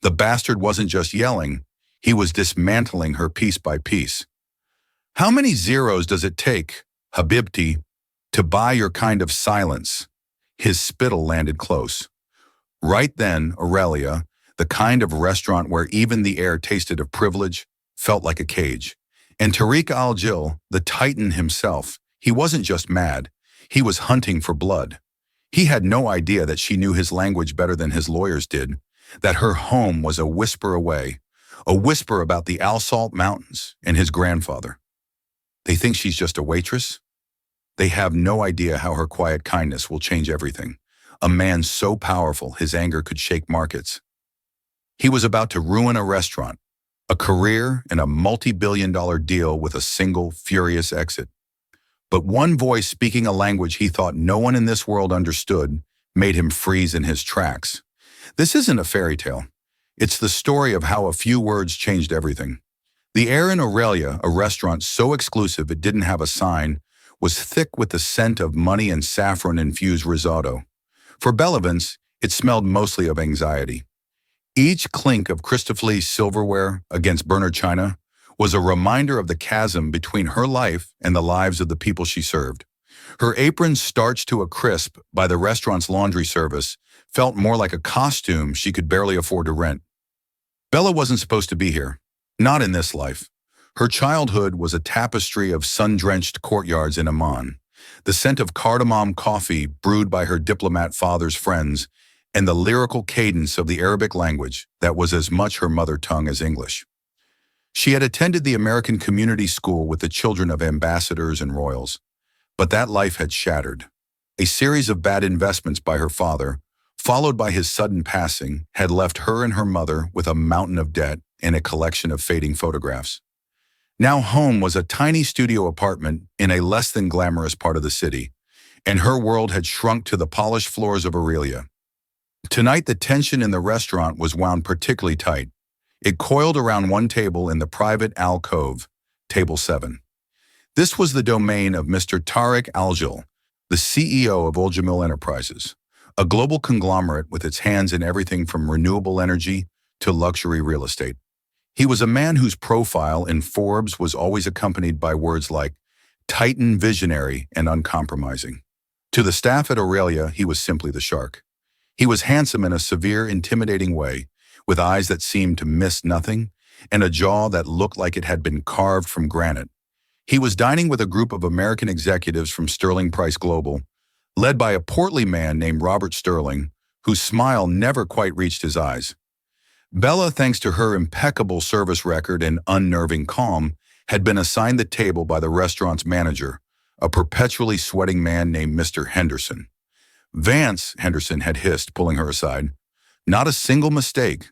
The bastard wasn't just yelling, he was dismantling her piece by piece. How many zeros does it take, Habibti, to buy your kind of silence? His spittle landed close. Right then, Aurelia, the kind of restaurant where even the air tasted of privilege, felt like a cage. And Tariq al-Jil, the titan himself, he wasn't just mad, he was hunting for blood. He had no idea that she knew his language better than his lawyers did, that her home was a whisper away, a whisper about the Al-Salt Mountains and his grandfather. They think she's just a waitress? They have no idea how her quiet kindness will change everything. A man so powerful his anger could shake markets. He was about to ruin a restaurant, a career, and a multi-billion-dollar deal with a single, furious exit. But one voice speaking a language he thought no one in this world understood made him freeze in his tracks. This isn't a fairy tale. It's the story of how a few words changed everything. The air in Aurelia, a restaurant so exclusive it didn't have a sign, was thick with the scent of money and saffron-infused risotto. For Bellevance, it smelled mostly of anxiety. Each clink of crystal silverware against burner china was a reminder of the chasm between her life and the lives of the people she served. Her apron, starched to a crisp by the restaurant's laundry service, felt more like a costume she could barely afford to rent. Bella wasn't supposed to be here, not in this life. Her childhood was a tapestry of sun-drenched courtyards in Amman, the scent of cardamom coffee brewed by her diplomat father's friends, and the lyrical cadence of the Arabic language that was as much her mother tongue as English. She had attended the American community school with the children of ambassadors and royals, but that life had shattered. A series of bad investments by her father, followed by his sudden passing, had left her and her mother with a mountain of debt and a collection of fading photographs. Now home was a tiny studio apartment in a less than glamorous part of the city, and her world had shrunk to the polished floors of Aurelia. Tonight the tension in the restaurant was wound particularly tight. It coiled around one table in the private alcove, table 7. This was the domain of Mr. Tariq al-Jil, the CEO of Al-Jamil Enterprises, a global conglomerate with its hands in everything from renewable energy to luxury real estate. He was a man whose profile in Forbes was always accompanied by words like titan, visionary, and uncompromising. To the staff at Aurelia, he was simply the shark. He was handsome in a severe, intimidating way, with eyes that seemed to miss nothing, and a jaw that looked like it had been carved from granite. He was dining with a group of American executives from Sterling Price Global, led by a portly man named Robert Sterling, whose smile never quite reached his eyes. Bella, thanks to her impeccable service record and unnerving calm, had been assigned the table by the restaurant's manager, a perpetually sweating man named Mr. Henderson. Vance, Henderson had hissed, pulling her aside. Not a single mistake.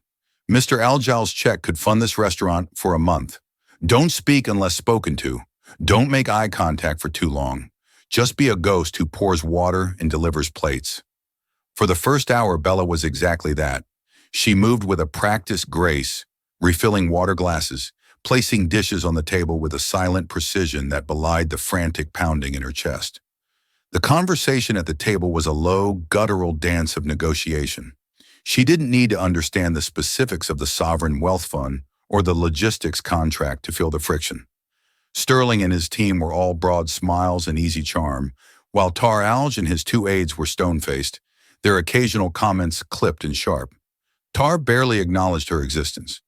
Mr. Al-Jal's check could fund this restaurant for a month. Don't speak unless spoken to. Don't make eye contact for too long. Just be a ghost who pours water and delivers plates. For the first hour, Bella was exactly that. She moved with a practiced grace, refilling water glasses, placing dishes on the table with a silent precision that belied the frantic pounding in her chest. The conversation at the table was a low, guttural dance of negotiation. She didn't need to understand the specifics of the sovereign wealth fund or the logistics contract to feel the friction. Sterling and his team were all broad smiles and easy charm, while Tar Alj and his 2 aides were stone-faced, their occasional comments clipped and sharp. Tar barely acknowledged her existence.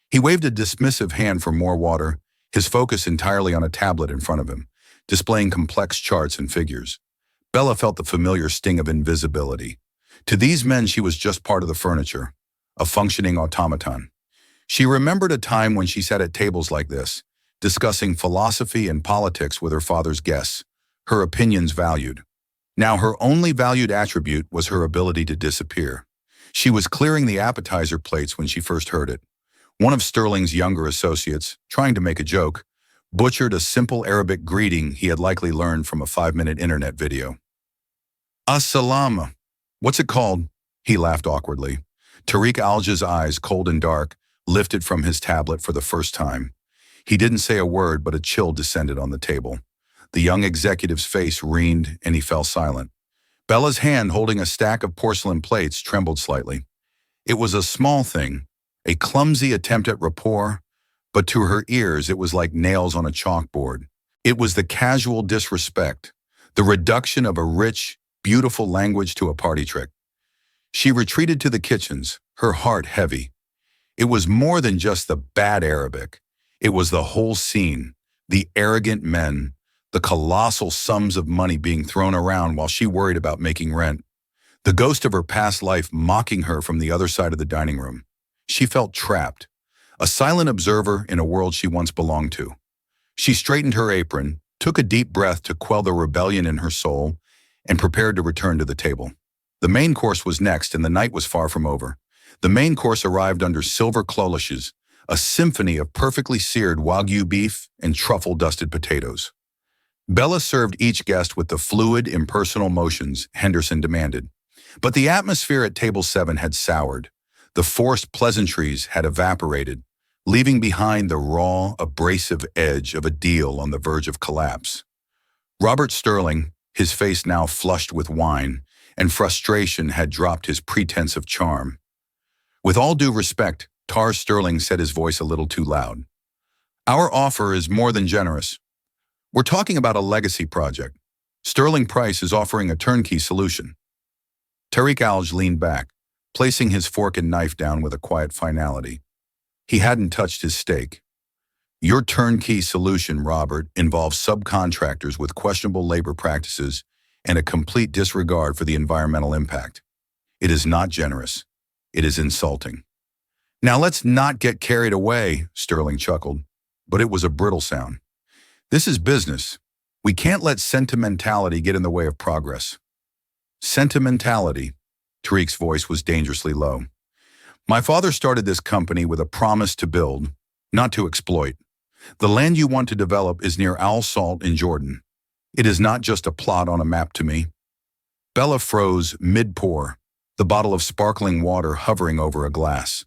He waved a dismissive hand for more water, his focus entirely on a tablet in front of him, displaying complex charts and figures. Bella felt the familiar sting of invisibility. To these men, she was just part of the furniture, a functioning automaton. She remembered a time when she sat at tables like this, discussing philosophy and politics with her father's guests, her opinions valued. Now her only valued attribute was her ability to disappear. She was clearing the appetizer plates when she first heard it. One of Sterling's younger associates, trying to make a joke, butchered a simple Arabic greeting he had likely learned from a 5-minute internet video. As-salama. What's it called? He laughed awkwardly. Tariq Alja's eyes, cold and dark, lifted from his tablet for the first time. He didn't say a word, but a chill descended on the table. The young executive's face reened, and he fell silent. Bella's hand, holding a stack of porcelain plates, trembled slightly. It was a small thing, a clumsy attempt at rapport, but to her ears it was like nails on a chalkboard. It was the casual disrespect, the reduction of a rich, beautiful language to a party trick. She retreated to the kitchens, her heart heavy. It was more than just the bad Arabic. It was the whole scene, the arrogant men, the colossal sums of money being thrown around while she worried about making rent. The ghost of her past life mocking her from the other side of the dining room. She felt trapped, a silent observer in a world she once belonged to. She straightened her apron, took a deep breath to quell the rebellion in her soul, and prepared to return to the table. The main course was next, and the night was far from over. The main course arrived under silver cloches, a symphony of perfectly seared Wagyu beef and truffle-dusted potatoes. Bella served each guest with the fluid, impersonal motions Henderson demanded. But the atmosphere at table 7 had soured. The forced pleasantries had evaporated, leaving behind the raw, abrasive edge of a deal on the verge of collapse. Robert Sterling, his face now flushed with wine, and frustration had dropped his pretense of charm. With all due respect, Tar Sterling said, his voice a little too loud. Our offer is more than generous. We're talking about a legacy project. Sterling Price is offering a turnkey solution. Tariq Alj leaned back, placing his fork and knife down with a quiet finality. He hadn't touched his steak. Your turnkey solution, Robert, involves subcontractors with questionable labor practices and a complete disregard for the environmental impact. It is not generous. It is insulting. Now let's not get carried away, Sterling chuckled, but it was a brittle sound. This is business. We can't let sentimentality get in the way of progress. Sentimentality. Tariq's voice was dangerously low. My father started this company with a promise to build, not to exploit. The land you want to develop is near Al Salt in Jordan. It is not just a plot on a map to me. Bella froze mid-pour, the bottle of sparkling water hovering over a glass.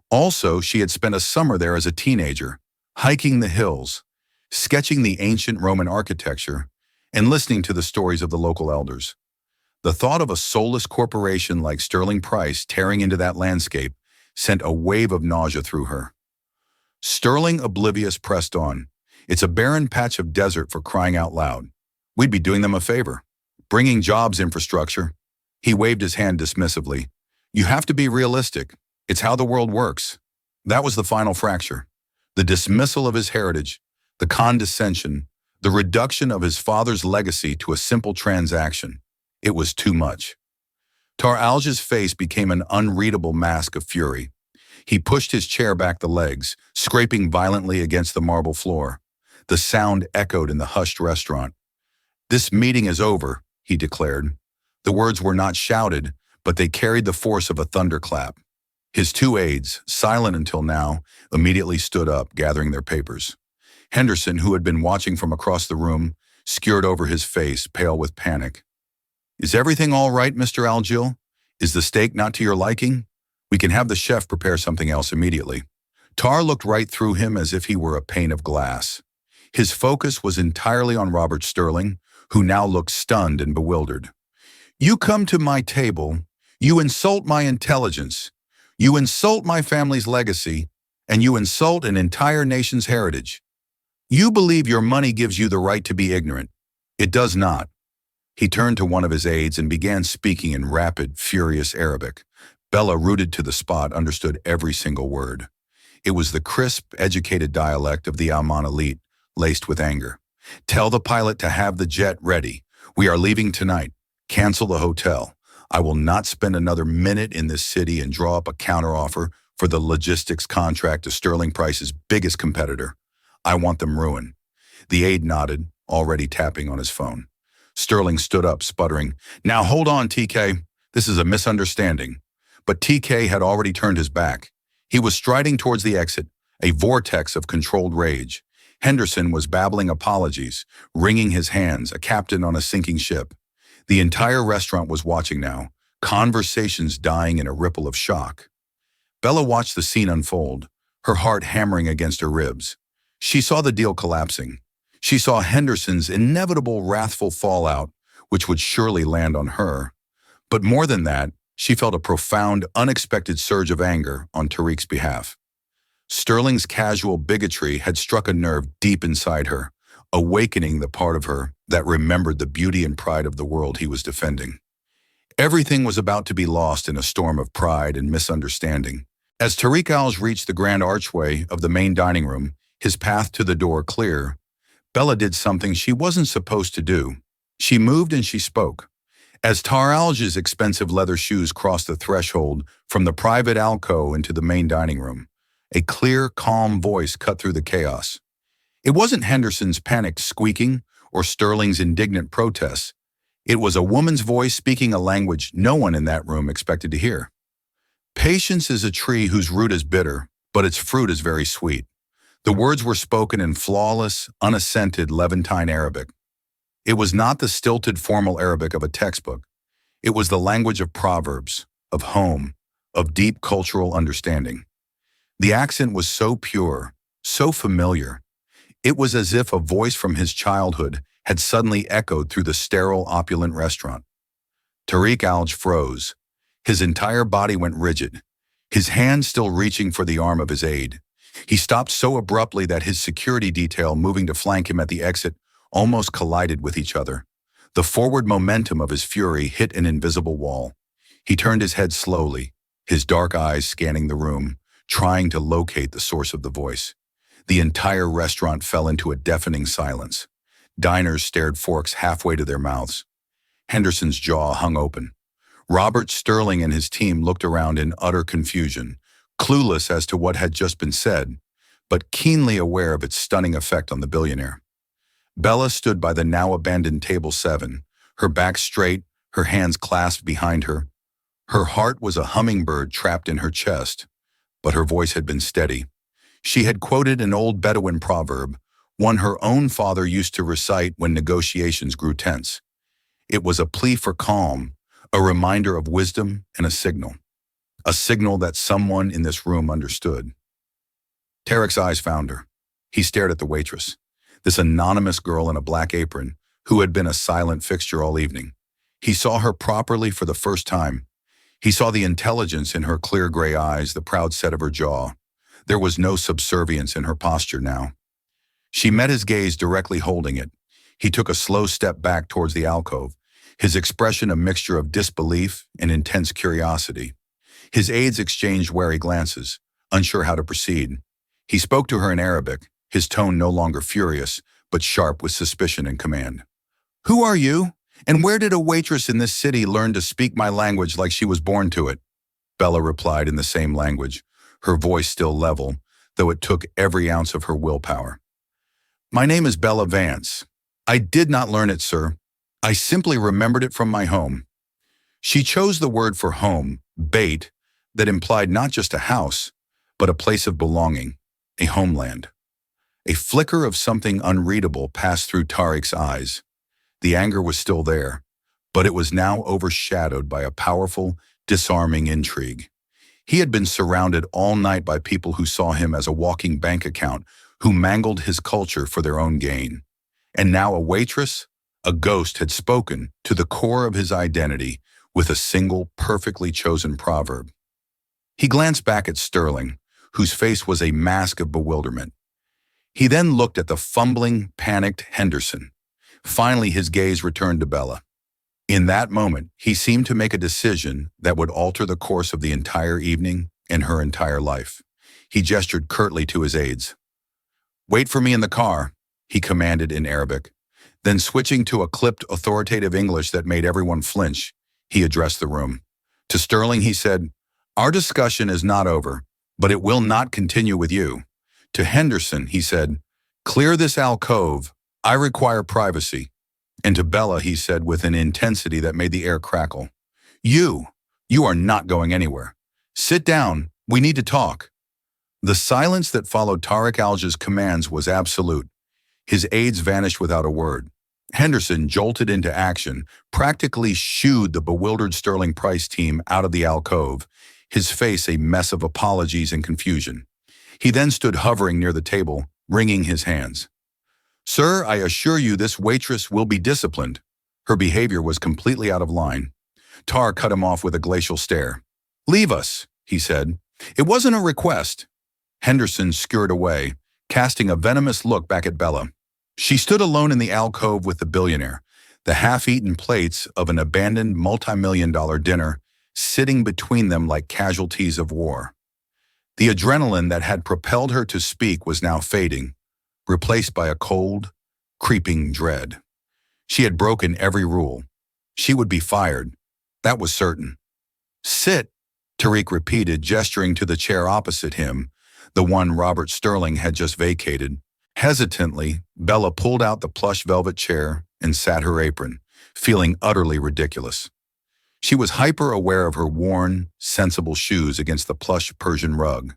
Also, she had spent a summer there as a teenager, hiking the hills, sketching the ancient Roman architecture, and listening to the stories of the local elders. The thought of a soulless corporation like Sterling Price tearing into that landscape sent a wave of nausea through her. Sterling, oblivious, pressed on. It's a barren patch of desert, for crying out loud. We'd be doing them a favor. Bringing jobs, infrastructure. He waved his hand dismissively. You have to be realistic. It's how the world works. That was the final fracture. The dismissal of his heritage, the condescension, the reduction of his father's legacy to a simple transaction. It was too much. Tar Alj's face became an unreadable mask of fury. He pushed his chair back the legs, scraping violently against the marble floor. The sound echoed in the hushed restaurant. This meeting is over, he declared. The words were not shouted, but they carried the force of a thunderclap. His two aides, silent until now, immediately stood up, gathering their papers. Henderson, who had been watching from across the room, skewered over his face, pale with panic. Is everything all right, Mr. Aljil? Is the steak not to your liking? We can have the chef prepare something else immediately. Tar looked right through him as if he were a pane of glass. His focus was entirely on Robert Sterling, who now looked stunned and bewildered. You come to my table, you insult my intelligence, you insult my family's legacy, and you insult an entire nation's heritage. You believe your money gives you the right to be ignorant. It does not. He turned to one of his aides and began speaking in rapid, furious Arabic. Bella, rooted to the spot, understood every single word. It was the crisp, educated dialect of the Alman elite, laced with anger. Tell the pilot to have the jet ready. We are leaving tonight. Cancel the hotel. I will not spend another minute in this city and draw up a counteroffer for the logistics contract to Sterling Price's biggest competitor. I want them ruined. The aide nodded, already tapping on his phone. Sterling stood up, sputtering, Now hold on, TK. This is a misunderstanding. But TK had already turned his back. He was striding towards the exit, a vortex of controlled rage. Henderson was babbling apologies, wringing his hands, a captain on a sinking ship. The entire restaurant was watching now, conversations dying in a ripple of shock. Bella watched the scene unfold, her heart hammering against her ribs. She saw the deal collapsing. She saw Henderson's inevitable wrathful fallout, which would surely land on her. But more than that, she felt a profound, unexpected surge of anger on Tariq's behalf. Sterling's casual bigotry had struck a nerve deep inside her, awakening the part of her that remembered the beauty and pride of the world he was defending. Everything was about to be lost in a storm of pride and misunderstanding. As Tariq Alj reached the grand archway of the main dining room, his path to the door clear, Bella did something she wasn't supposed to do. She moved and she spoke. As Tar Alj's expensive leather shoes crossed the threshold from the private alcove into the main dining room, a clear, calm voice cut through the chaos. It wasn't Henderson's panicked squeaking or Sterling's indignant protests. It was a woman's voice speaking a language no one in that room expected to hear. Patience is a tree whose root is bitter, but its fruit is very sweet. The words were spoken in flawless, unaccented Levantine Arabic. It was not the stilted formal Arabic of a textbook. It was the language of proverbs, of home, of deep cultural understanding. The accent was so pure, so familiar. It was as if a voice from his childhood had suddenly echoed through the sterile, opulent restaurant. Tariq Alj froze. His entire body went rigid, his hand still reaching for the arm of his aide. He stopped so abruptly that his security detail moving to flank him at the exit almost collided with each other. The forward momentum of his fury hit an invisible wall. He turned his head slowly, his dark eyes scanning the room, trying to locate the source of the voice. The entire restaurant fell into a deafening silence. Diners stared forks halfway to their mouths. Henderson's jaw hung open. Robert Sterling and his team looked around in utter confusion, clueless as to what had just been said, but keenly aware of its stunning effect on the billionaire. Bella stood by the now-abandoned table 7, her back straight, her hands clasped behind her. Her heart was a hummingbird trapped in her chest, but her voice had been steady. She had quoted an old Bedouin proverb, one her own father used to recite when negotiations grew tense. It was a plea for calm, a reminder of wisdom and a signal that someone in this room understood. Tariq's eyes found her. He stared at the waitress, this anonymous girl in a black apron who had been a silent fixture all evening. He saw her properly for the first time. He saw the intelligence in her clear gray eyes, the proud set of her jaw. There was no subservience in her posture now. She met his gaze directly holding it. He took a slow step back towards the alcove, his expression a mixture of disbelief and intense curiosity. His aides exchanged wary glances, unsure how to proceed. He spoke to her in Arabic, his tone no longer furious, but sharp with suspicion and command. "Who are you? And where did a waitress in this city learn to speak my language like she was born to it?" Bella replied in the same language, her voice still level, though it took every ounce of her willpower. "My name is Bella Vance. I did not learn it, sir. I simply remembered it from my home." She chose the word for home, bait, that implied not just a house, but a place of belonging, a homeland. A flicker of something unreadable passed through Tariq's eyes. The anger was still there, but it was now overshadowed by a powerful, disarming intrigue. He had been surrounded all night by people who saw him as a walking bank account, who mangled his culture for their own gain. And now a waitress, a ghost, had spoken to the core of his identity with a single, perfectly chosen proverb. He glanced back at Sterling, whose face was a mask of bewilderment. He then looked at the fumbling, panicked Henderson. Finally, his gaze returned to Bella. In that moment, he seemed to make a decision that would alter the course of the entire evening and her entire life. He gestured curtly to his aides. "Wait for me in the car," he commanded in Arabic. Then, switching to a clipped, authoritative English that made everyone flinch, he addressed the room. To Sterling, he said, "Our discussion is not over, but it will not continue with you." To Henderson, he said, "Clear this alcove. I require privacy." And to Bella, he said with an intensity that made the air crackle, You are not going anywhere. Sit down. We need to talk." The silence that followed Tariq Alj's commands was absolute. His aides vanished without a word. Henderson jolted into action, practically shooed the bewildered Sterling Price team out of the alcove, his face a mess of apologies and confusion. He then stood hovering near the table, wringing his hands. "Sir, I assure you this waitress will be disciplined." Her behavior was completely out of line. Tar cut him off with a glacial stare. "Leave us," he said. "It wasn't a request." Henderson scurried away, casting a venomous look back at Bella. She stood alone in the alcove with the billionaire, the half-eaten plates of an abandoned multi-million-dollar dinner sitting between them like casualties of war. The adrenaline that had propelled her to speak was now fading, replaced by a cold, creeping dread. She had broken every rule. She would be fired. That was certain. "Sit," Tariq repeated, gesturing to the chair opposite him, the one Robert Sterling had just vacated. Hesitantly, Bella pulled out the plush velvet chair and sat her apron, feeling utterly ridiculous. She was hyper-aware of her worn, sensible shoes against the plush Persian rug.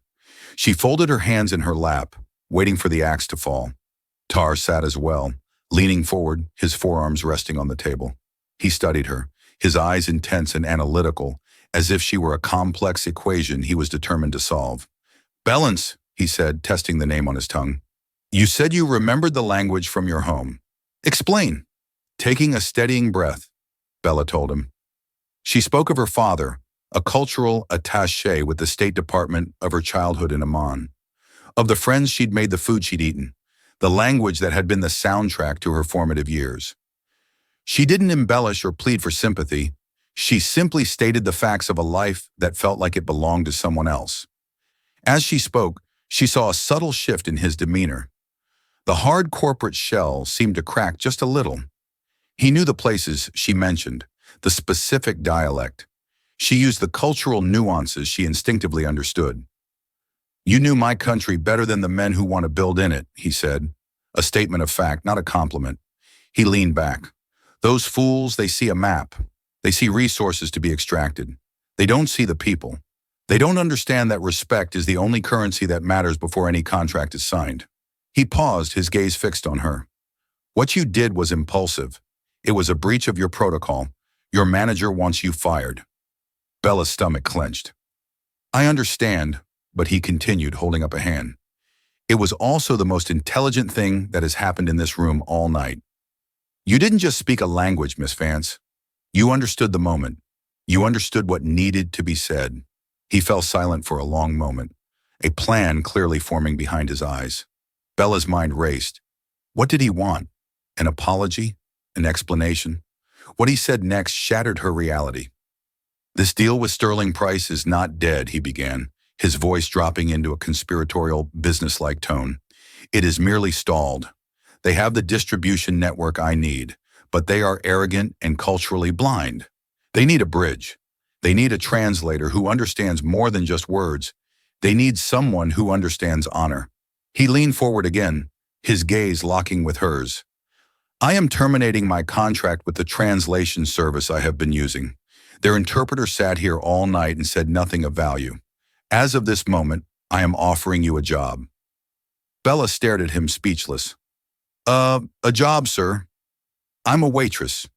She folded her hands in her lap, waiting for the axe to fall. Tar sat as well, leaning forward, his forearms resting on the table. He studied her, his eyes intense and analytical, as if she were a complex equation he was determined to solve. "Balance," he said, testing the name on his tongue. "You said you remembered the language from your home. Explain." Taking a steadying breath, Bella told him. She spoke of her father, a cultural attaché with the State Department, of her childhood in Amman, of the friends she'd made, the food she'd eaten, the language that had been the soundtrack to her formative years. She didn't embellish or plead for sympathy. She simply stated the facts of a life that felt like it belonged to someone else. As she spoke, she saw a subtle shift in his demeanor. The hard corporate shell seemed to crack just a little. He knew the places she mentioned, the specific dialect. She used the cultural nuances she instinctively understood. "You knew my country better than the men who want to build in it," he said. A statement of fact, not a compliment. He leaned back. "Those fools, they see a map. They see resources to be extracted. They don't see the people. They don't understand that respect is the only currency that matters before any contract is signed." He paused, his gaze fixed on her. "What you did was impulsive. It was a breach of your protocol. Your manager wants you fired." Bella's stomach clenched. "I understand," but he continued, holding up a hand. "It was also the most intelligent thing that has happened in this room all night. You didn't just speak a language, Miss Vance. You understood the moment. You understood what needed to be said." He fell silent for a long moment, a plan clearly forming behind his eyes. Bella's mind raced. What did he want? An apology? An explanation? What he said next shattered her reality. "This deal with Sterling Price is not dead," he began, his voice dropping into a conspiratorial, businesslike tone. "It is merely stalled. They have the distribution network I need, but they are arrogant and culturally blind. They need a bridge. They need a translator who understands more than just words. They need someone who understands honor." He leaned forward again, his gaze locking with hers. "I am terminating my contract with the translation service I have been using. Their interpreter sat here all night and said nothing of value. As of this moment, I am offering you a job." Bella stared at him, speechless. A job, sir. I'm a waitress."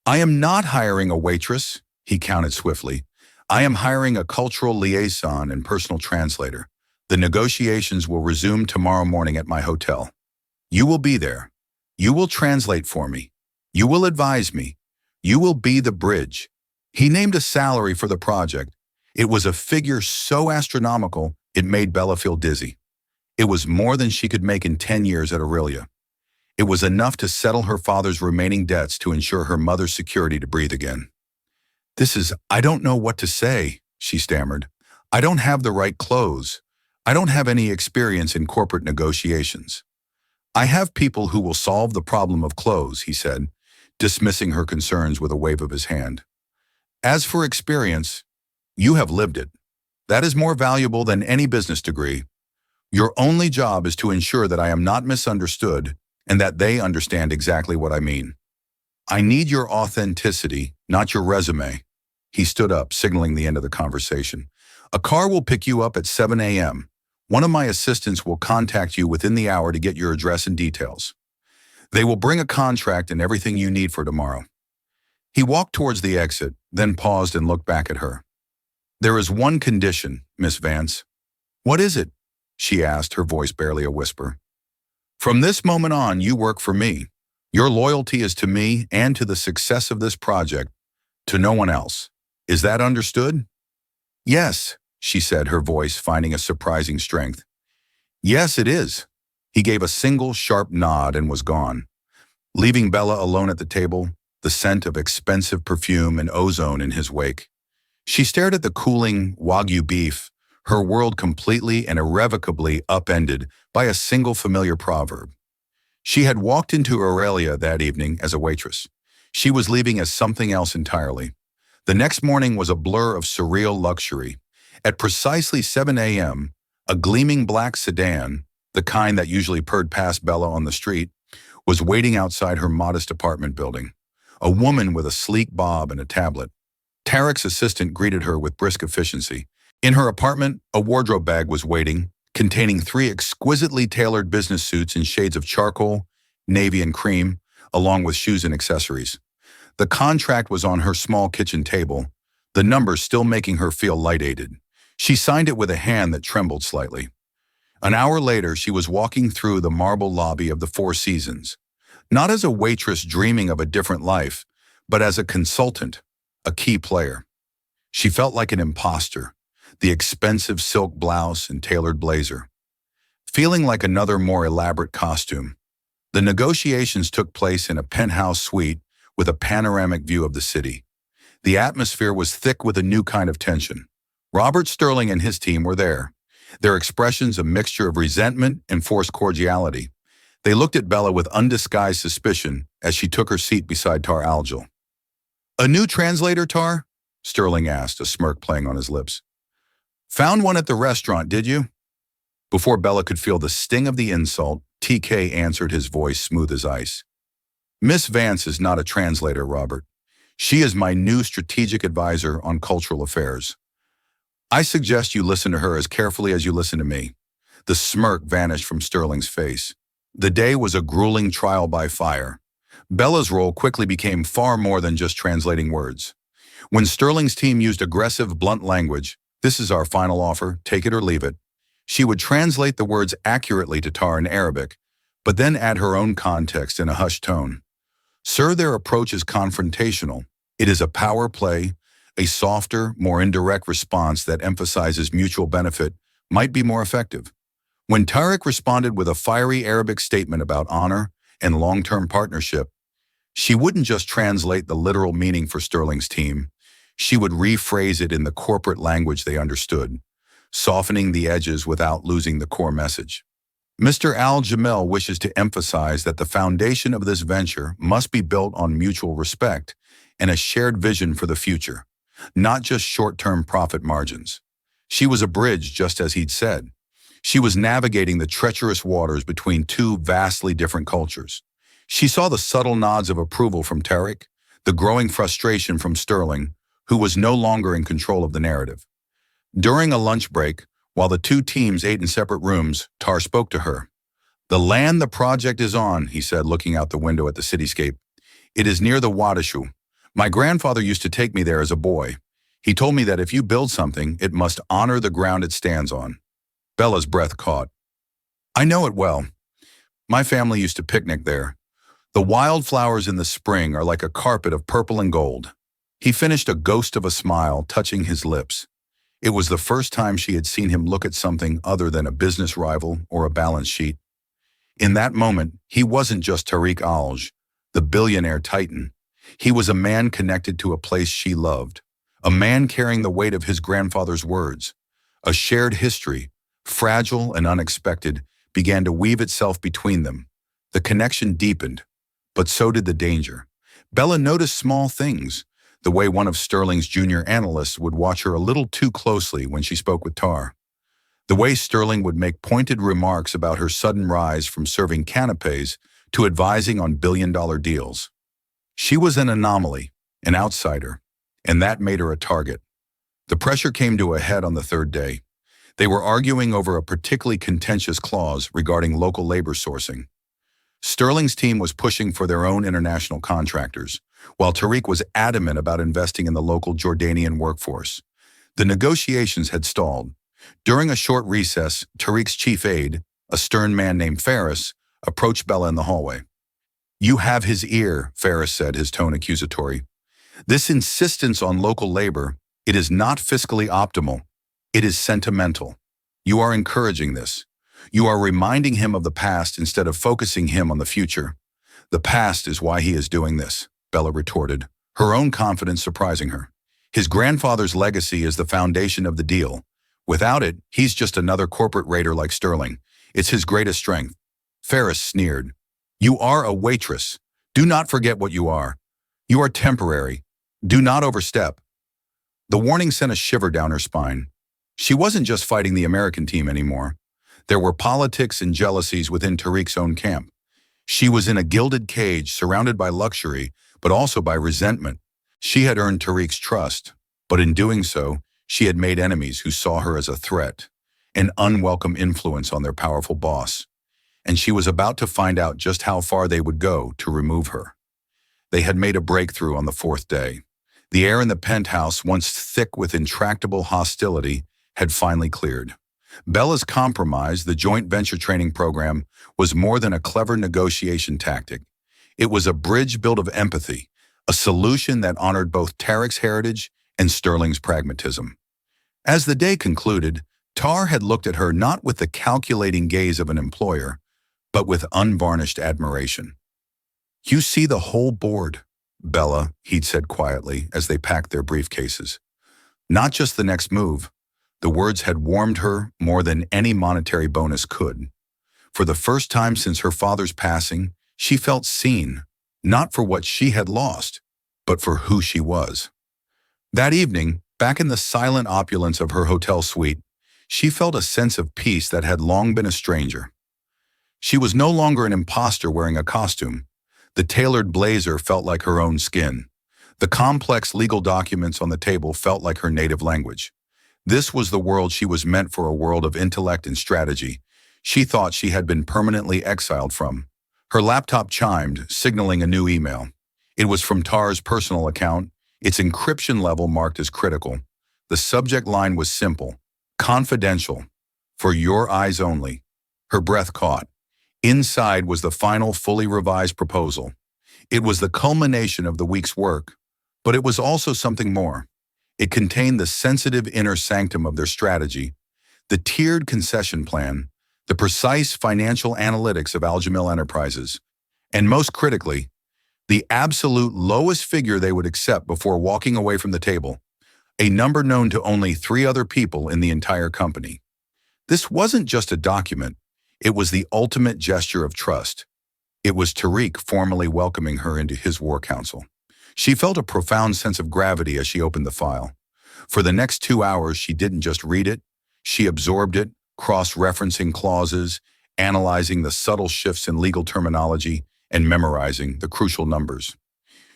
"I am not hiring a waitress," he counted swiftly. "I am hiring a cultural liaison and personal translator. The negotiations will resume tomorrow morning at my hotel. You will be there. You will translate for me. You will advise me. You will be the bridge." He named a salary for the project. It was a figure so astronomical it made Bella feel dizzy. It was more than she could make in 10 years at Aurelia. It was enough to settle her father's remaining debts to ensure her mother's security to breathe again. I don't know what to say," she stammered. "I don't have the right clothes. I don't have any experience in corporate negotiations." "I have people who will solve the problem of clothes," he said, dismissing her concerns with a wave of his hand. "As for experience, you have lived it. That is more valuable than any business degree. Your only job is to ensure that I am not misunderstood and that they understand exactly what I mean. I need your authenticity, not your resume." He stood up, signaling the end of the conversation. "A car will pick you up at 7 a.m. One of my assistants will contact you within the hour to get your address and details. They will bring a contract and everything you need for tomorrow." He walked towards the exit, then paused and looked back at her. "There is one condition, Miss Vance." "What is it?" she asked, her voice barely a whisper. "From this moment on, you work for me. Your loyalty is to me and to the success of this project. To no one else. Is that understood? Yes, she said, her voice finding a surprising strength. Yes, it is. He gave a single sharp nod and was gone, leaving Bella alone at the table, the scent of expensive perfume and ozone in his wake. She stared at the cooling Wagyu beef, her world completely and irrevocably upended by a single familiar proverb. She had walked into Aurelia that evening as a waitress. She was leaving as something else entirely. The next morning was a blur of surreal luxury. At precisely 7 a.m., a gleaming black sedan, the kind that usually purred past Bella on the street, was waiting outside her modest apartment building. A woman with a sleek bob and a tablet. Tarek's assistant greeted her with brisk efficiency. In her apartment, a wardrobe bag was waiting, containing 3 exquisitely tailored business suits in shades of charcoal, navy, and cream, along with shoes and accessories. The contract was on her small kitchen table, the numbers still making her feel light-aided. She signed it with a hand that trembled slightly. An hour later, she was walking through the marble lobby of the Four Seasons, not as a waitress dreaming of a different life, but as a consultant, a key player. She felt like an imposter, the expensive silk blouse and tailored blazer, feeling like another more elaborate costume. The negotiations took place in a penthouse suite with a panoramic view of the city. The atmosphere was thick with a new kind of tension. Robert Sterling and his team were there, their expressions a mixture of resentment and forced cordiality. They looked at Bella with undisguised suspicion as she took her seat beside Tar Algil. "A new translator, Tar?" Sterling asked, a smirk playing on his lips. "Found one at the restaurant, did you?" Before Bella could feel the sting of the insult, TK answered, his voice smooth as ice. "Miss Vance is not a translator, Robert. She is my new strategic advisor on cultural affairs. I suggest you listen to her as carefully as you listen to me." The smirk vanished from Sterling's face. The day was a grueling trial by fire. Bella's role quickly became far more than just translating words. When Sterling's team used aggressive, blunt language, "This is our final offer, take it or leave it," she would translate the words accurately to Tar in Arabic, but then add her own context in a hushed tone. "Sir, their approach is confrontational. It is a power play. A softer, more indirect response that emphasizes mutual benefit might be more effective." When Tarek responded with a fiery Arabic statement about honor and long-term partnership, she wouldn't just translate the literal meaning for Sterling's team. She would rephrase it in the corporate language they understood, softening the edges without losing the core message. "Mr. Al-Jamel wishes to emphasize that the foundation of this venture must be built on mutual respect and a shared vision for the future, not just short-term profit margins." She was a bridge, just as he'd said. She was navigating the treacherous waters between 2 vastly different cultures. She saw the subtle nods of approval from Tarek, the growing frustration from Sterling, who was no longer in control of the narrative. During a lunch break, while the 2 teams ate in separate rooms, Tar spoke to her. "The land the project is on," he said, looking out the window at the cityscape. "It is near the Wadashu. My grandfather used to take me there as a boy. He told me that if you build something, it must honor the ground it stands on." Bella's breath caught. "I know it well. My family used to picnic there. The wildflowers in the spring are like a carpet of purple and gold." He finished, a ghost of a smile touching his lips. It was the first time she had seen him look at something other than a business rival or a balance sheet. In that moment, he wasn't just Tariq Alj, the billionaire titan. He was a man connected to a place she loved, a man carrying the weight of his grandfather's words. A shared history, fragile and unexpected, began to weave itself between them. The connection deepened, but so did the danger. Bella noticed small things, the way one of Sterling's junior analysts would watch her a little too closely when she spoke with Tar. The way Sterling would make pointed remarks about her sudden rise from serving canapes to advising on billion-dollar deals. She was an anomaly, an outsider, and that made her a target. The pressure came to a head on the 3rd day. They were arguing over a particularly contentious clause regarding local labor sourcing. Sterling's team was pushing for their own international contractors, while Tariq was adamant about investing in the local Jordanian workforce. The negotiations had stalled. During a short recess, Tariq's chief aide, a stern man named Ferris, approached Bella in the hallway. "You have his ear," Ferris said, his tone accusatory. This insistence on local labor, it is not fiscally optimal. It is sentimental. You are encouraging this. You are reminding him of the past instead of focusing him on the future. The past is why he is doing this, Bella retorted, her own confidence surprising her. His grandfather's legacy is the foundation of the deal. Without it, he's just another corporate raider like Sterling. It's his greatest strength. Ferris sneered. You are a waitress. Do not forget what you are. You are temporary. Do not overstep. The warning sent a shiver down her spine. She wasn't just fighting the American team anymore. There were politics and jealousies within Tariq's own camp. She was in a gilded cage surrounded by luxury, but also by resentment. She had earned Tariq's trust, but in doing so, she had made enemies who saw her as a threat, an unwelcome influence on their powerful boss. And she was about to find out just how far they would go to remove her. They had made a breakthrough on the fourth day. The air in the penthouse, once thick with intractable hostility, had finally cleared. Bella's compromise, the joint venture training program, was more than a clever negotiation tactic. It was a bridge built of empathy, a solution that honored both Tariq's heritage and Sterling's pragmatism. As the day concluded, Tar had looked at her not with the calculating gaze of an employer, but with unvarnished admiration. You see the whole board, Bella, he'd said quietly as they packed their briefcases. Not just the next move. The words had warmed her more than any monetary bonus could. For the first time since her father's passing, she felt seen, not for what she had lost, but for who she was. That evening, back in the silent opulence of her hotel suite, she felt a sense of peace that had long been a stranger. She was no longer an imposter wearing a costume. The tailored blazer felt like her own skin. The complex legal documents on the table felt like her native language. This was the world she was meant for, a world of intellect and strategy she thought she had been permanently exiled from. Her laptop chimed, signaling a new email. It was from Tar's personal account, its encryption level marked as critical. The subject line was simple, confidential, for your eyes only. Her breath caught. Inside was the final, fully revised proposal. It was the culmination of the week's work, but it was also something more. It contained the sensitive inner sanctum of their strategy, the tiered concession plan, the precise financial analytics of Aljamil Enterprises, and most critically, the absolute lowest figure they would accept before walking away from the table, a number known to only 3 other people in the entire company. This wasn't just a document. It was the ultimate gesture of trust. It was Tariq formally welcoming her into his war council. She felt a profound sense of gravity as she opened the file. For the next 2 hours, she didn't just read it, she absorbed it, cross-referencing clauses, analyzing the subtle shifts in legal terminology, and memorizing the crucial numbers.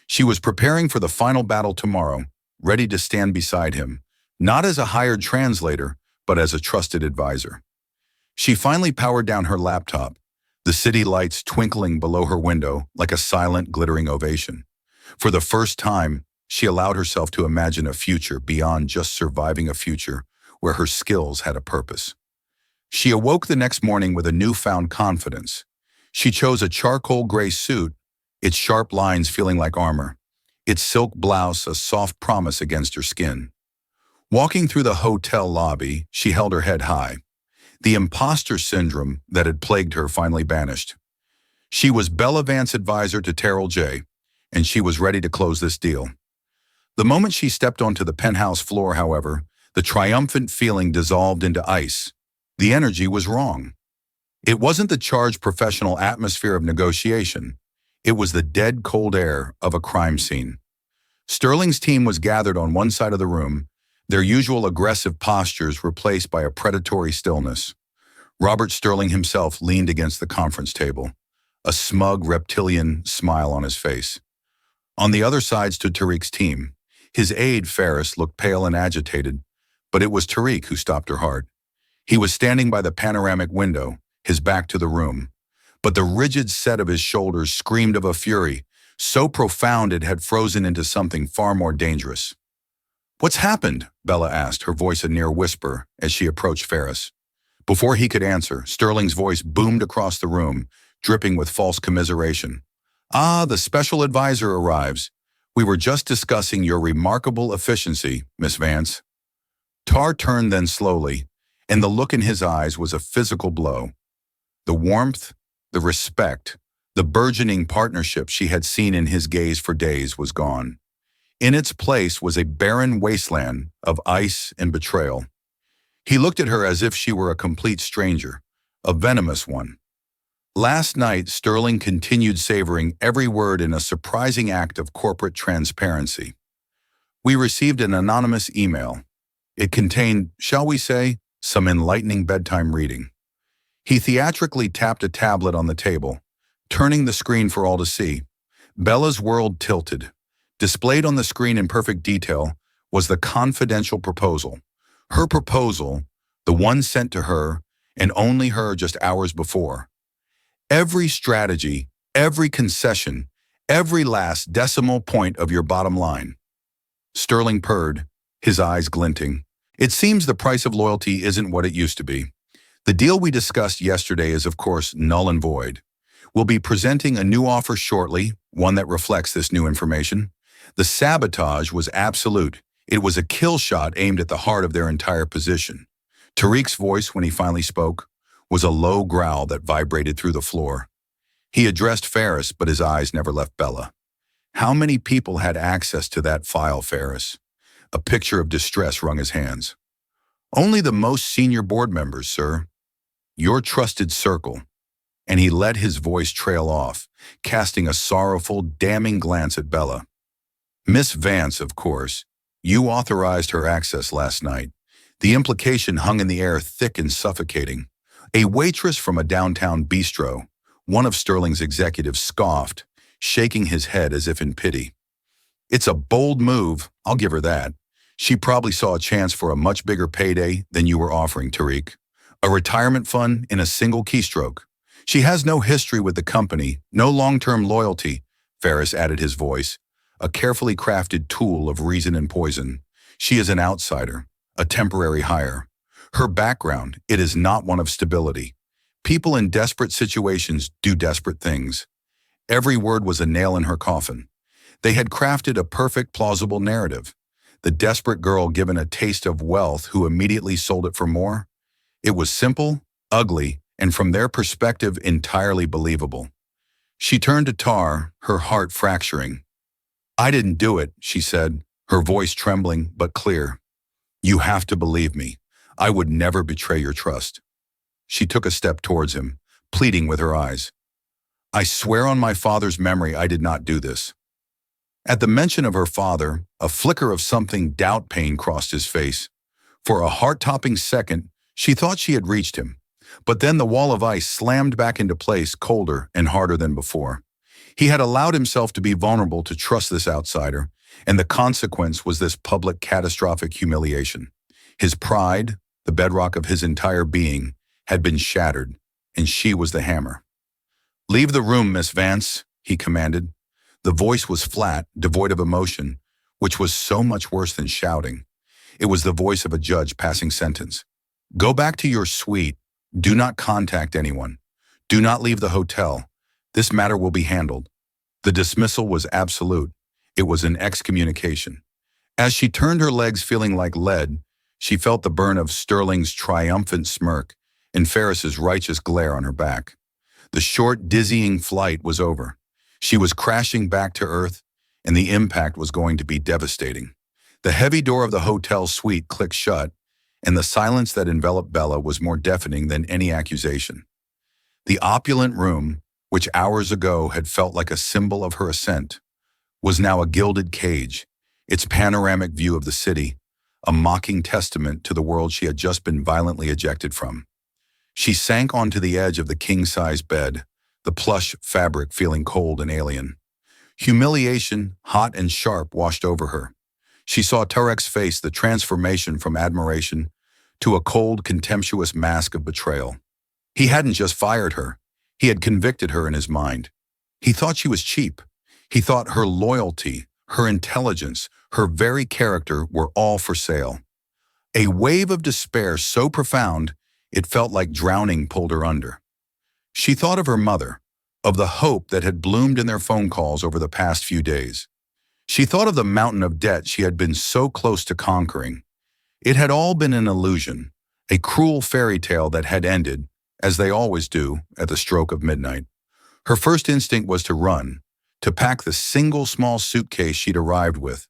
She was preparing for the final battle tomorrow, ready to stand beside him, not as a hired translator, but as a trusted advisor. She finally powered down her laptop, the city lights twinkling below her window like a silent, glittering ovation. For the first time, she allowed herself to imagine a future beyond just surviving, a future where her skills had a purpose. She awoke the next morning with a newfound confidence. She chose a charcoal gray suit, its sharp lines feeling like armor, its silk blouse a soft promise against her skin. Walking through the hotel lobby, she held her head high. The imposter syndrome that had plagued her finally banished. She was Bella Vance's advisor to Terrell J., and she was ready to close this deal. The moment she stepped onto the penthouse floor, however, the triumphant feeling dissolved into ice. The energy was wrong. It wasn't the charged professional atmosphere of negotiation. It was the dead cold air of a crime scene. Sterling's team was gathered on one side of the room, their usual aggressive postures replaced by a predatory stillness. Robert Sterling himself leaned against the conference table, a smug reptilian smile on his face. On the other side stood Tariq's team. His aide, Ferris, looked pale and agitated, but it was Tariq who stopped her heart. He was standing by the panoramic window, his back to the room, but the rigid set of his shoulders screamed of a fury, so profound it had frozen into something far more dangerous. "What's happened?" Bella asked, her voice a near whisper, as she approached Ferris. Before he could answer, Sterling's voice boomed across the room, dripping with false commiseration. "Ah, the special advisor arrives. We were just discussing your remarkable efficiency, Miss Vance. Tar turned then slowly, and the look in his eyes was a physical blow. The warmth, the respect, the burgeoning partnership she had seen in his gaze for days was gone. In its place was a barren wasteland of ice and betrayal. He looked at her as if she were a complete stranger, a venomous one. Last night, Sterling continued savoring every word in a surprising act of corporate transparency. We received an anonymous email. It contained, shall we say, some enlightening bedtime reading. He theatrically tapped a tablet on the table, turning the screen for all to see. Bella's world tilted. Displayed on the screen in perfect detail was the confidential proposal. Her proposal, the one sent to her, and only her just hours before. Every strategy, every concession, every last decimal point of your bottom line. Sterling purred, his eyes glinting. It seems the price of loyalty isn't what it used to be. The deal we discussed yesterday is, of course, null and void. We'll be presenting a new offer shortly, one that reflects this new information. The sabotage was absolute. It was a kill shot aimed at the heart of their entire position. Tariq's voice, when he finally spoke, was a low growl that vibrated through the floor. He addressed Ferris, but his eyes never left Bella. How many people had access to that file, Ferris? A picture of distress wrung his hands. Only the most senior board members, sir. Your trusted circle. And he let his voice trail off, casting a sorrowful, damning glance at Bella. Miss Vance, of course. You authorized her access last night. The implication hung in the air thick and suffocating. A waitress from a downtown bistro, one of Sterling's executives, scoffed, shaking his head as if in pity. It's a bold move, I'll give her that. She probably saw a chance for a much bigger payday than you were offering, Tariq. A retirement fund in a single keystroke. She has no history with the company, no long-term loyalty, Ferris added his voice, a carefully crafted tool of reason and poison. She is an outsider, a temporary hire. Her background, it is not one of stability. People in desperate situations do desperate things. Every word was a nail in her coffin. They had crafted a perfect, plausible narrative. The desperate girl given a taste of wealth who immediately sold it for more. It was simple, ugly, and from their perspective entirely believable. She turned to Tar, her heart fracturing. I didn't do it, she said, her voice trembling but clear. You have to believe me. I would never betray your trust. She took a step towards him, pleading with her eyes. I swear on my father's memory I did not do this. At the mention of her father, a flicker of something doubt-pain crossed his face. For a heart-topping second, she thought she had reached him. But then the wall of ice slammed back into place, colder and harder than before. He had allowed himself to be vulnerable to trust this outsider, and the consequence was this public catastrophic humiliation. His pride, the bedrock of his entire being, had been shattered, and she was the hammer. Leave the room, Miss Vance, he commanded. The voice was flat, devoid of emotion, which was so much worse than shouting. It was the voice of a judge passing sentence. Go back to your suite. Do not contact anyone. Do not leave the hotel. This matter will be handled. The dismissal was absolute. It was an excommunication. As she turned her legs feeling like lead, she felt the burn of Sterling's triumphant smirk and Ferris's righteous glare on her back. The short, dizzying flight was over. She was crashing back to earth, and the impact was going to be devastating. The heavy door of the hotel suite clicked shut, and the silence that enveloped Bella was more deafening than any accusation. The opulent room, which hours ago had felt like a symbol of her ascent, was now a gilded cage, its panoramic view of the city, a mocking testament to the world she had just been violently ejected from. She sank onto the edge of the king-size bed, the plush fabric feeling cold and alien. Humiliation, hot and sharp, washed over her. She saw Tarek's face, the transformation from admiration to a cold, contemptuous mask of betrayal. He hadn't just fired her. He had convicted her in his mind. He thought she was cheap. He thought her loyalty, her intelligence, her very character were all for sale. A wave of despair so profound, it felt like drowning pulled her under. She thought of her mother, of the hope that had bloomed in their phone calls over the past few days. She thought of the mountain of debt she had been so close to conquering. It had all been an illusion, a cruel fairy tale that had ended, as they always do, at the stroke of midnight. Her first instinct was to run, to pack the single small suitcase she'd arrived with,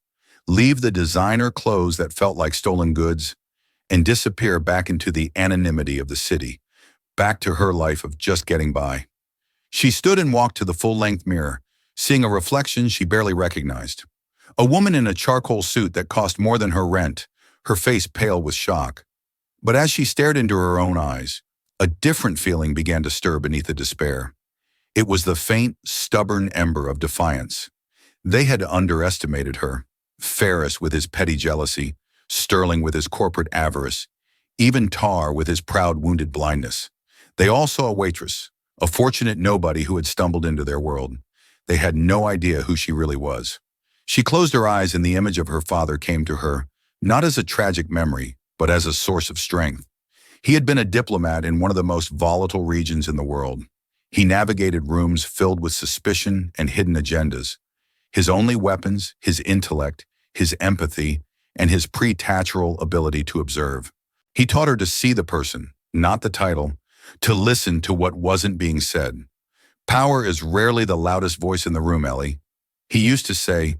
leave the designer clothes that felt like stolen goods, and disappear back into the anonymity of the city, back to her life of just getting by. She stood and walked to the full-length mirror, seeing a reflection she barely recognized. A woman in a charcoal suit that cost more than her rent, her face pale with shock. But as she stared into her own eyes, a different feeling began to stir beneath the despair. It was the faint, stubborn ember of defiance. They had underestimated her. Ferris with his petty jealousy, Sterling with his corporate avarice, even Tar with his proud wounded blindness. They all saw Waitress, a fortunate nobody who had stumbled into their world. They had no idea who she really was. She closed her eyes and the image of her father came to her, not as a tragic memory, but as a source of strength. He had been a diplomat in one of the most volatile regions in the world. He navigated rooms filled with suspicion and hidden agendas. His only weapons, his intellect, his empathy, and his preternatural ability to observe. He taught her to see the person, not the title, to listen to what wasn't being said. Power is rarely the loudest voice in the room, Ellie. He used to say,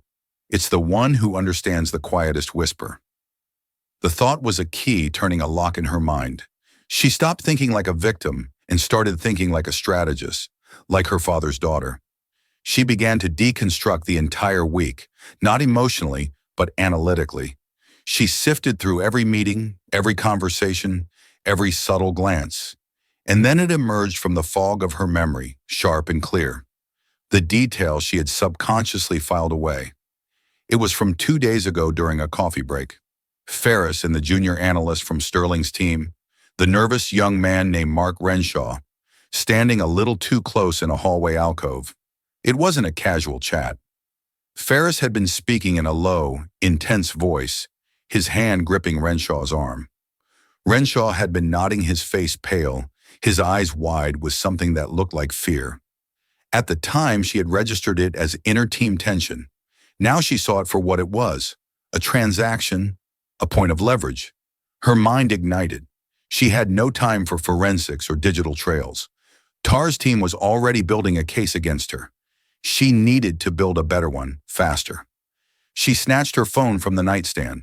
it's the one who understands the quietest whisper. The thought was a key turning a lock in her mind. She stopped thinking like a victim and started thinking like a strategist, like her father's daughter. She began to deconstruct the entire week, not emotionally, but analytically. She sifted through every meeting, every conversation, every subtle glance. And then it emerged from the fog of her memory, sharp and clear. The detail she had subconsciously filed away. It was from 2 days ago during a coffee break. Ferris and the junior analyst from Sterling's team, the nervous young man named Mark Renshaw, standing a little too close in a hallway alcove. It wasn't a casual chat. Ferris had been speaking in a low, intense voice, his hand gripping Renshaw's arm. Renshaw had been nodding, his face pale, his eyes wide with something that looked like fear. At the time, she had registered it as inter-team tension. Now she saw it for what it was, a transaction, a point of leverage. Her mind ignited. She had no time for forensics or digital trails. Tar's team was already building a case against her. She needed to build a better one, faster. She snatched her phone from the nightstand.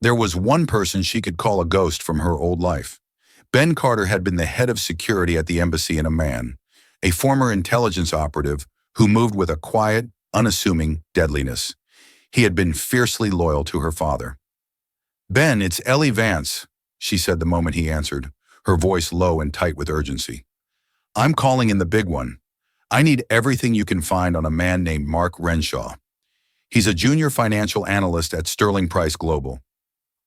There was one person she could call a ghost from her old life. Ben Carter had been the head of security at the embassy and a man, a former intelligence operative who moved with a quiet, unassuming deadliness. He had been fiercely loyal to her father. "Ben, it's Ellie Vance," she said the moment he answered, her voice low and tight with urgency. "I'm calling in the big one. I need everything you can find on a man named Mark Renshaw. He's a junior financial analyst at Sterling Price Global.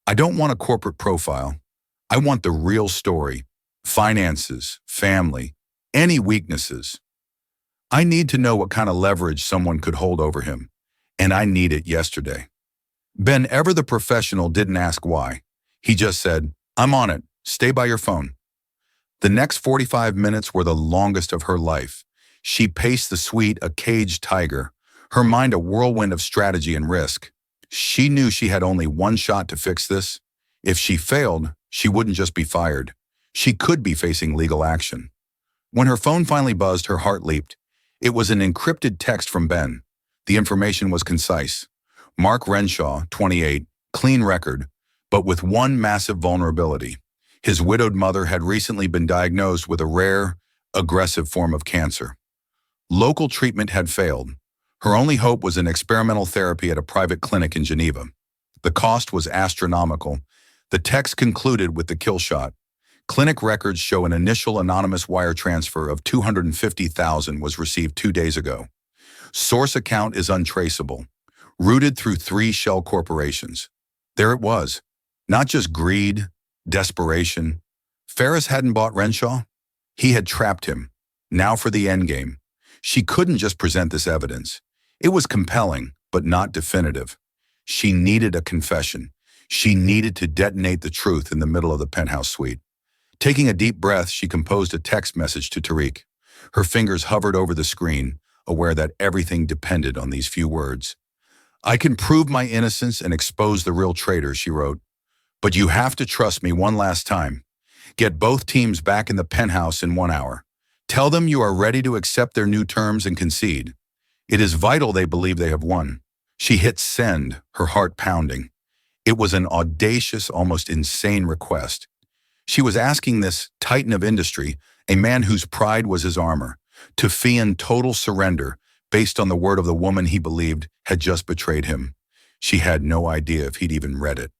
I don't want a corporate profile. I want the real story, finances, family, any weaknesses. I need to know what kind of leverage someone could hold over him, and I need it yesterday." Ben, ever the professional, didn't ask why. He just said, "I'm on it. Stay by your phone." The next 45 minutes were the longest of her life. She paced the suite, a caged tiger, her mind a whirlwind of strategy and risk. She knew she had only one shot to fix this. If she failed, she wouldn't just be fired. She could be facing legal action. When her phone finally buzzed, her heart leaped. It was an encrypted text from Ben. The information was concise. Mark Renshaw, 28, clean record, but with one massive vulnerability. His widowed mother had recently been diagnosed with a rare, aggressive form of cancer. Local treatment had failed. Her only hope was an experimental therapy at a private clinic in Geneva. The cost was astronomical. The text concluded with the kill shot. Clinic records show an initial anonymous wire transfer of $250,000 was received 2 days ago. Source account is untraceable, routed through 3 shell corporations. There it was. Not just greed, desperation. Ferris hadn't bought Renshaw. He had trapped him. Now for the endgame. She couldn't just present this evidence. It was compelling, but not definitive. She needed a confession. She needed to detonate the truth in the middle of the penthouse suite. Taking a deep breath, she composed a text message to Tariq. Her fingers hovered over the screen, aware that everything depended on these few words. I can prove my innocence and expose the real traitor, she wrote. But you have to trust me one last time. Get both teams back in the penthouse in 1 hour. Tell them you are ready to accept their new terms and concede. It is vital they believe they have won. She hit send, her heart pounding. It was an audacious, almost insane request. She was asking this titan of industry, a man whose pride was his armor, to fee in total surrender based on the word of the woman he believed had just betrayed him. She had no idea if he'd even read it.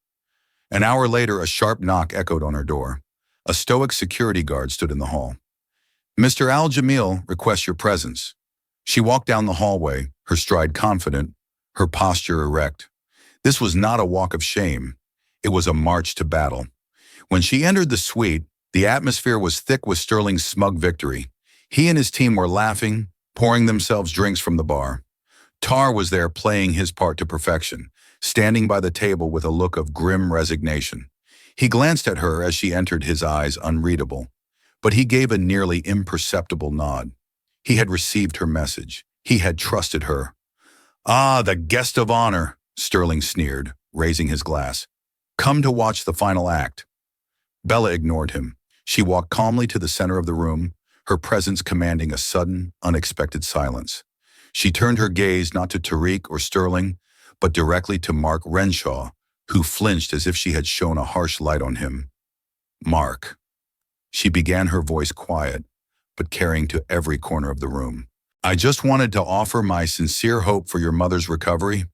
An hour later, a sharp knock echoed on her door. A stoic security guard stood in the hall. Mr. Al-Jamil requests your presence. She walked down the hallway, her stride confident, her posture erect. This was not a walk of shame. It was a march to battle. When she entered the suite, the atmosphere was thick with Sterling's smug victory. He and his team were laughing, pouring themselves drinks from the bar. Tar was there playing his part to perfection, standing by the table with a look of grim resignation. He glanced at her as she entered, his eyes unreadable, but he gave a nearly imperceptible nod. He had received her message. He had trusted her. Ah, the guest of honor, Sterling sneered, raising his glass. Come to watch the final act. Bella ignored him. She walked calmly to the center of the room, her presence commanding a sudden, unexpected silence. She turned her gaze not to Tariq or Sterling, but directly to Mark Renshaw, who flinched as if she had shone a harsh light on him. Mark. She began, her voice quiet, but carrying to every corner of the room. I just wanted to offer my sincere hope for your mother's recovery.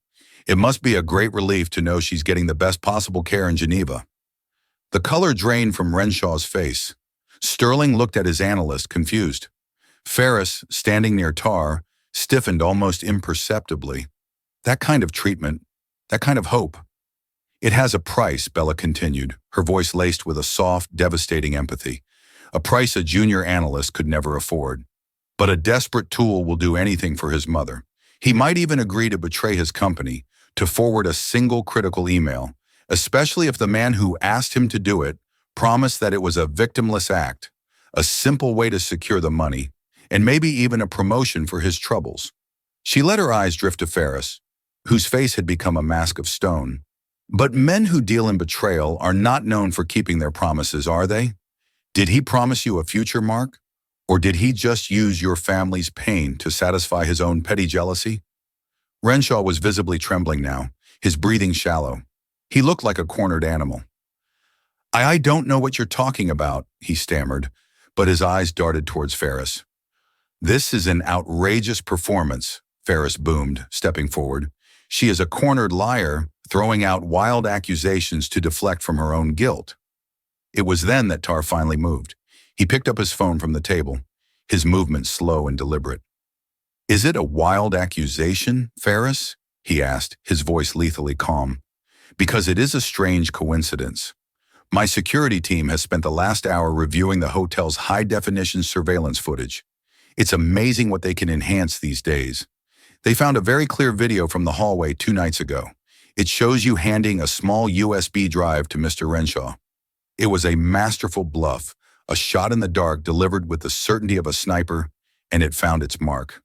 It must be a great relief to know she's getting the best possible care in Geneva. The color drained from Renshaw's face. Sterling looked at his analyst, confused. Ferris, standing near Tar, stiffened almost imperceptibly. That kind of treatment, that kind of hope. It has a price, Bella continued, her voice laced with a soft, devastating empathy. A price a junior analyst could never afford. But a desperate tool will do anything for his mother. He might even agree to betray his company, to forward a single critical email, especially if the man who asked him to do it promised that it was a victimless act, a simple way to secure the money, and maybe even a promotion for his troubles. She let her eyes drift to Ferris, whose face had become a mask of stone. But men who deal in betrayal are not known for keeping their promises, are they? Did he promise you a future, Mark? Or did he just use your family's pain to satisfy his own petty jealousy? Renshaw was visibly trembling now, his breathing shallow. He looked like a cornered animal. I don't know what you're talking about, he stammered, but his eyes darted towards Ferris. This is an outrageous performance, Ferris boomed, stepping forward. She is a cornered liar, throwing out wild accusations to deflect from her own guilt. It was then that Tar finally moved. He picked up his phone from the table, his movement slow and deliberate. Is it a wild accusation, Ferris? He asked, his voice lethally calm. Because it is a strange coincidence. My security team has spent the last hour reviewing the hotel's high-definition surveillance footage. It's amazing what they can enhance these days. They found a very clear video from the hallway 2 nights ago. It shows you handing a small USB drive to Mr. Renshaw. It was a masterful bluff, a shot in the dark delivered with the certainty of a sniper, and it found its mark.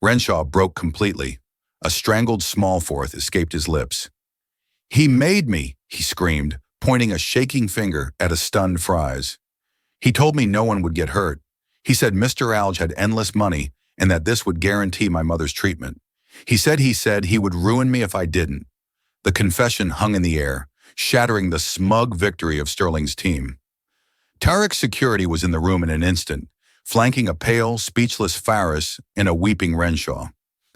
Renshaw broke completely. A strangled small fourth escaped his lips. He made me, he screamed, pointing a shaking finger at a stunned Fries. He told me no one would get hurt. He said Mr. Alge had endless money and that this would guarantee my mother's treatment. He said he would ruin me if I didn't. The confession hung in the air, shattering the smug victory of Sterling's team. Tariq's security was in the room in an instant, flanking a pale, speechless Faris and a weeping Renshaw.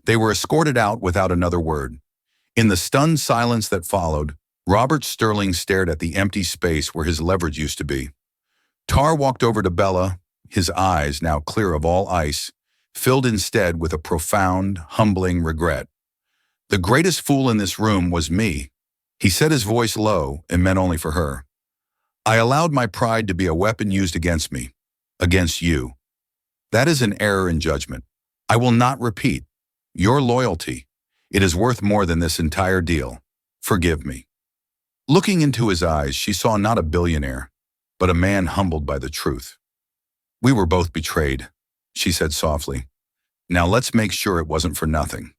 They were escorted out without another word. In the stunned silence that followed, Robert Sterling stared at the empty space where his leverage used to be. Tar walked over to Bella, his eyes, now clear of all ice, filled instead with a profound, humbling regret. The greatest fool in this room was me. He said, his voice low and meant only for her. I allowed my pride to be a weapon used against me, against you. That is an error in judgment. I will not repeat. Your loyalty, it is worth more than this entire deal. Forgive me. Looking into his eyes, she saw not a billionaire, but a man humbled by the truth. We were both betrayed, she said softly. Now let's make sure it wasn't for nothing.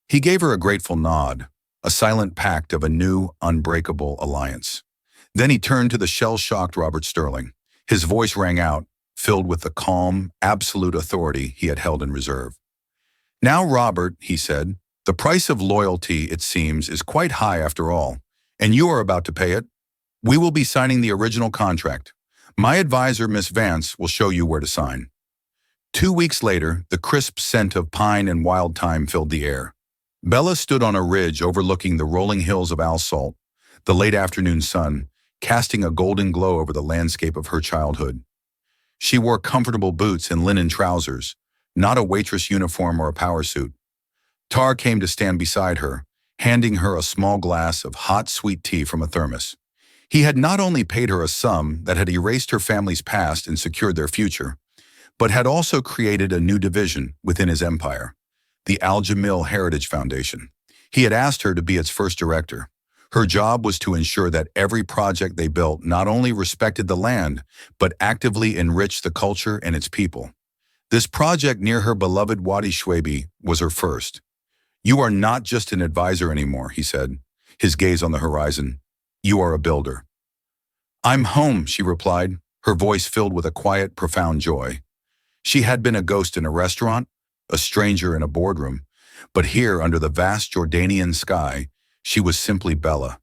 He gave her a grateful nod, a silent pact of a new, unbreakable alliance. Then he turned to the shell-shocked Robert Sterling. His voice rang out, filled with the calm, absolute authority he had held in reserve. "Now, Robert," he said, "the price of loyalty, it seems, is quite high after all, and you are about to pay it. We will be signing the original contract. My advisor, Miss Vance, will show you where to sign." 2 weeks later, the crisp scent of pine and wild thyme filled the air. Bella stood on a ridge overlooking the rolling hills of Alsalt, the late afternoon sun, casting a golden glow over the landscape of her childhood. She wore comfortable boots and linen trousers, not a waitress uniform or a power suit. Tar came to stand beside her, handing her a small glass of hot, sweet tea from a thermos. He had not only paid her a sum that had erased her family's past and secured their future, but had also created a new division within his empire, the Al Jamil Heritage Foundation. He had asked her to be its first director. Her job was to ensure that every project they built not only respected the land, but actively enriched the culture and its people. This project near her beloved Wadi Shwaibi was her first. "You are not just an advisor anymore," he said, his gaze on the horizon. "You are a builder." "I'm home," she replied, her voice filled with a quiet, profound joy. She had been a ghost in a restaurant, a stranger in a boardroom, but here, under the vast Jordanian sky, she was simply Bella.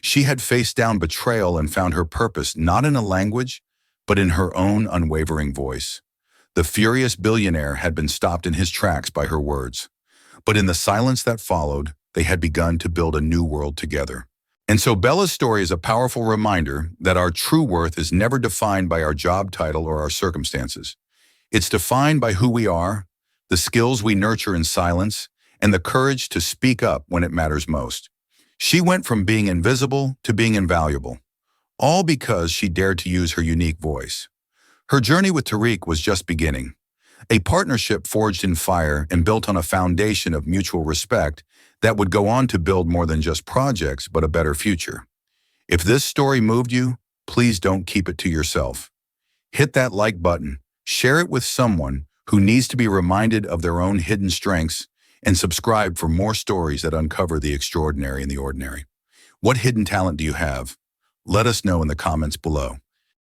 She had faced down betrayal and found her purpose not in a language, but in her own unwavering voice. The furious billionaire had been stopped in his tracks by her words, but in the silence that followed, they had begun to build a new world together. And so Bella's story is a powerful reminder that our true worth is never defined by our job title or our circumstances. It's defined by who we are, the skills we nurture in silence, and the courage to speak up when it matters most. She went from being invisible to being invaluable, all because she dared to use her unique voice. Her journey with Tariq was just beginning, a partnership forged in fire and built on a foundation of mutual respect that would go on to build more than just projects, but a better future. If this story moved you, please don't keep it to yourself. Hit that like button, share it with someone who needs to be reminded of their own hidden strengths, and subscribe for more stories that uncover the extraordinary in the ordinary. What hidden talent do you have? Let us know in the comments below.